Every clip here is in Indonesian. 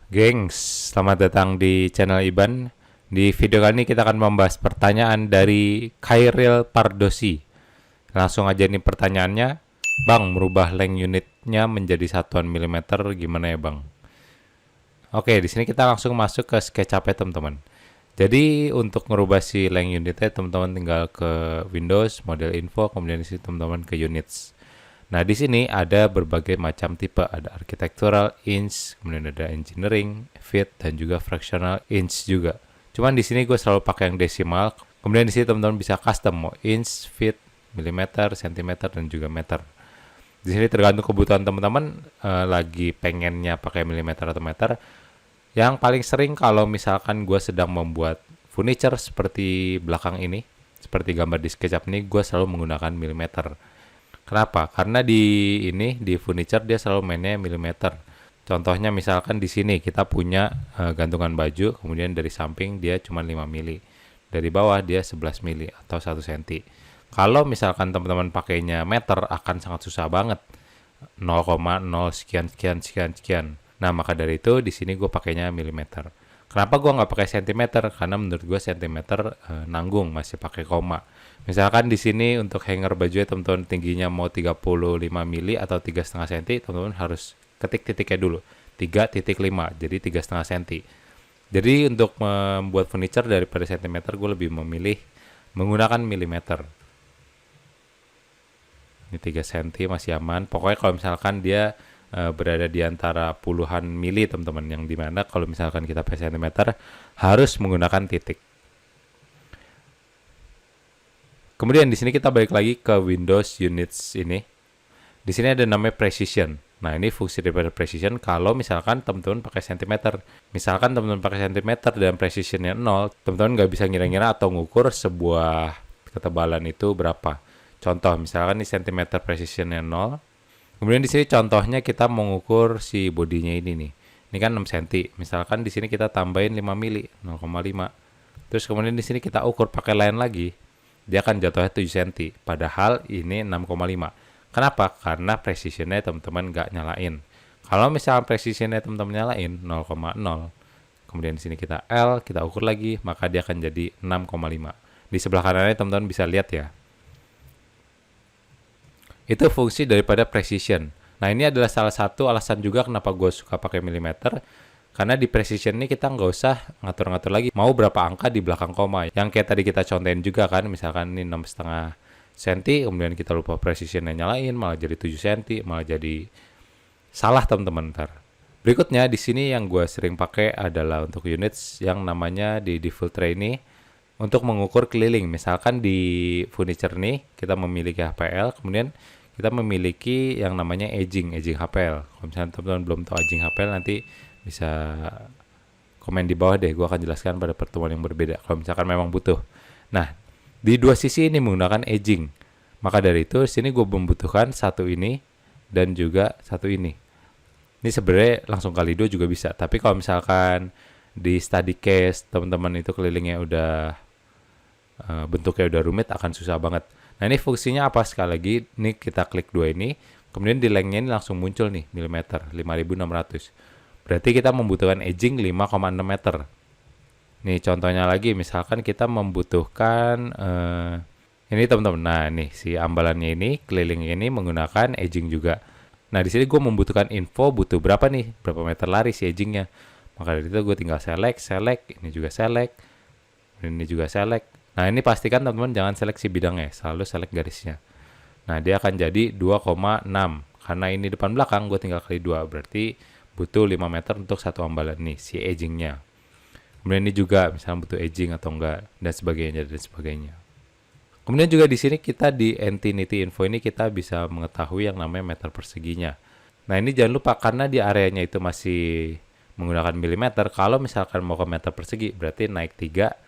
Gengs, selamat datang di channel Iban. Di video kali ini kita akan membahas pertanyaan dari Khairil Pardosi. Langsung aja nih pertanyaannya. Bang, merubah length unitnya menjadi satuan milimeter gimana ya bang? Oke, di sini kita langsung masuk ke SketchUp ya teman-teman. Jadi untuk merubah si length unitnya teman-teman tinggal ke Windows, model info, kemudian di sini teman-teman ke units. Nah, di sini ada berbagai macam tipe, ada architectural, inch, kemudian ada engineering, feet, dan juga fractional inch juga. Cuman di sini gue selalu pakai yang desimal. Kemudian di sini teman-teman bisa custom mau inch, feet, milimeter, sentimeter, dan juga meter. Di sini tergantung kebutuhan teman-teman lagi pengennya pakai milimeter atau meter. Yang paling sering kalau misalkan gue sedang membuat furniture seperti belakang ini, seperti gambar di SketchUp ini, gue selalu menggunakan milimeter. Kenapa? Karena di furniture dia selalu mainnya milimeter. Contohnya misalkan di sini kita punya gantungan baju, kemudian dari samping dia cuma 5 mili. Dari bawah dia 11 mili atau 1 senti. Kalau misalkan teman-teman pakainya meter akan sangat susah banget. 0,0 sekian sekian sekian sekian. Nah, maka dari itu di sini gue pakainya milimeter. Kenapa gue nggak pakai sentimeter? Karena menurut gue sentimeter nanggung, masih pakai koma. Misalkan di sini untuk hanger baju ya teman-teman tingginya mau 35 mili atau 3,5 cm, teman-teman harus ketik titiknya dulu. 3,5, jadi 3,5 cm. Jadi untuk membuat furniture daripada sentimeter, gue lebih memilih menggunakan milimeter. Ini 3 cm masih aman. Pokoknya kalau misalkan dia berada di antara puluhan mili teman-teman, yang dimana kalau misalkan kita pakai sentimeter harus menggunakan titik. Kemudian di sini kita balik lagi ke Windows Units ini. Di sini ada namanya Precision. Nah, ini fungsi daripada Precision kalau misalkan teman-teman pakai sentimeter. Misalkan teman-teman pakai sentimeter dan Precisionnya 0, teman-teman nggak bisa ngira-ngira atau ngukur sebuah ketebalan itu berapa. Contoh, misalkan ini sentimeter Precisionnya 0. Kemudian di sini contohnya kita mengukur si bodinya ini nih. Ini kan 6 cm. Misalkan di sini kita tambahin 5 mili, 0,5. Terus kemudian di sini kita ukur pakai line lagi, dia akan jatuhnya 7 cm. Padahal ini 6,5. Kenapa? Karena precisionnya teman-teman nggak nyalain. Kalau misalnya precisionnya teman-teman nyalain 0,0, kemudian di sini kita L, kita ukur lagi, maka dia akan jadi 6,5. Di sebelah kanannya teman-teman bisa lihat ya. Itu fungsi daripada precision. Nah, ini adalah salah satu alasan juga kenapa gue suka pakai milimeter. Karena di precision ini kita nggak usah ngatur-ngatur lagi mau berapa angka di belakang koma. Yang kayak tadi kita contohin juga kan, misalkan ini 6,5 cm, kemudian kita lupa precisionnya nyalain, malah jadi 7 cm, malah jadi salah teman-teman ntar. Berikutnya di sini yang gue sering pakai adalah untuk units yang namanya di default tray ini untuk mengukur keliling. Misalkan di furniture nih kita memiliki HPL, kemudian kita memiliki yang namanya edging HPL. Kalau misalnya teman-teman belum tahu edging HPL, nanti bisa komen di bawah deh, gue akan jelaskan pada pertemuan yang berbeda kalau misalkan memang butuh. Nah, di dua sisi ini menggunakan edging, maka dari itu sini gue membutuhkan satu ini dan juga satu ini. Ini sebenarnya langsung kali dua juga bisa, tapi kalau misalkan di study case teman-teman itu kelilingnya udah bentuknya udah rumit, akan susah banget. Nah, ini fungsinya apa? Sekali lagi ini kita klik dua ini, kemudian di lengthnya ini langsung muncul nih milimeter 5600. Berarti kita membutuhkan edging 5,6 meter. Nih contohnya lagi, misalkan kita membutuhkan ini teman-teman. Nah, nih si ambalannya ini, keliling ini menggunakan edging juga. Nah, di sini gue membutuhkan info butuh berapa nih, berapa meter lari si edgingnya. Maka dari itu gue tinggal select, ini juga select, ini juga select. Nah, ini pastikan teman-teman jangan seleksi bidangnya, selalu select garisnya. Nah, dia akan jadi 2,6. Karena ini depan belakang, gue tinggal kali 2. Berarti butuh 5 meter untuk satu ambalan nih, si edgingnya. Kemudian ini juga, misalnya butuh edging atau enggak, dan sebagainya. Kemudian juga di sini kita di Entity Info ini kita bisa mengetahui yang namanya meter perseginya. Nah, ini jangan lupa karena di areanya itu masih menggunakan milimeter. Kalau misalkan mau ke meter persegi, berarti naik 3,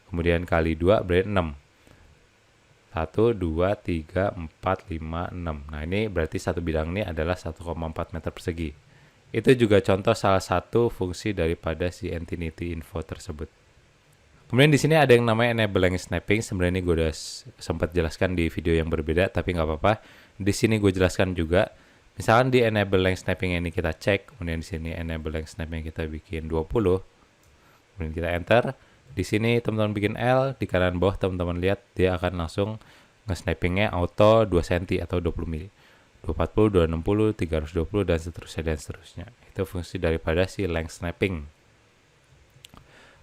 kemudian kali 2 berarti 6. 1, 2, 3, 4, 5, 6. Nah, ini berarti satu bidang ini adalah 1,4 meter persegi. Itu juga contoh salah satu fungsi daripada si Entity Info tersebut. Kemudian di sini ada yang namanya enabling snapping. Sebenarnya ini gue udah sempat jelaskan di video yang berbeda, tapi nggak apa-apa. Di sini gue jelaskan juga. Misalkan di enable length snapping ini kita cek, kemudian di sini enable length snapping kita bikin 20, kemudian kita enter. Di sini teman-teman bikin L, di kanan bawah teman-teman lihat dia akan langsung nge-snappingnya auto 2 cm atau 20 mili. 240, 260, 320 dan seterusnya. Itu fungsi daripada si length snapping.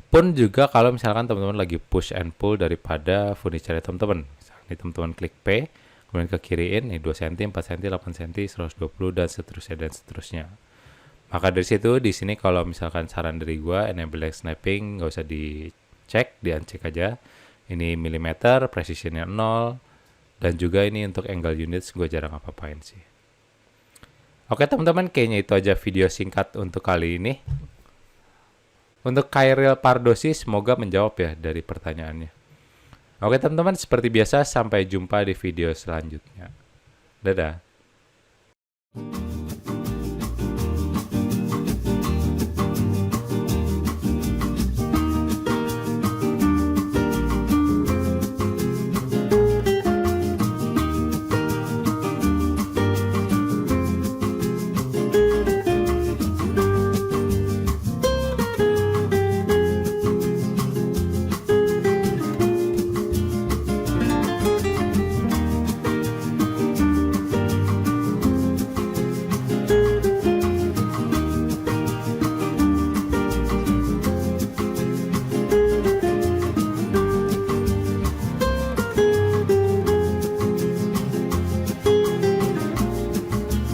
Pun juga kalau misalkan teman-teman lagi push and pull daripada furniture teman-teman. Misalkan ini teman-teman klik P, kemudian ke kiriin nih 2 cm, 4 cm, 8 cm, 120 dan seterusnya. Maka dari situ di sini kalau misalkan saran dari gua enable length snapping nggak usah dicek, di uncheck aja. Ini milimeter, precisionnya 0, dan juga ini untuk angle units gue jarang apa-apain sih. Oke teman-teman, kayaknya itu aja video singkat untuk kali ini. Untuk Khairil Pardosi semoga menjawab ya dari pertanyaannya. Oke teman-teman, seperti biasa sampai jumpa di video selanjutnya. Dadah.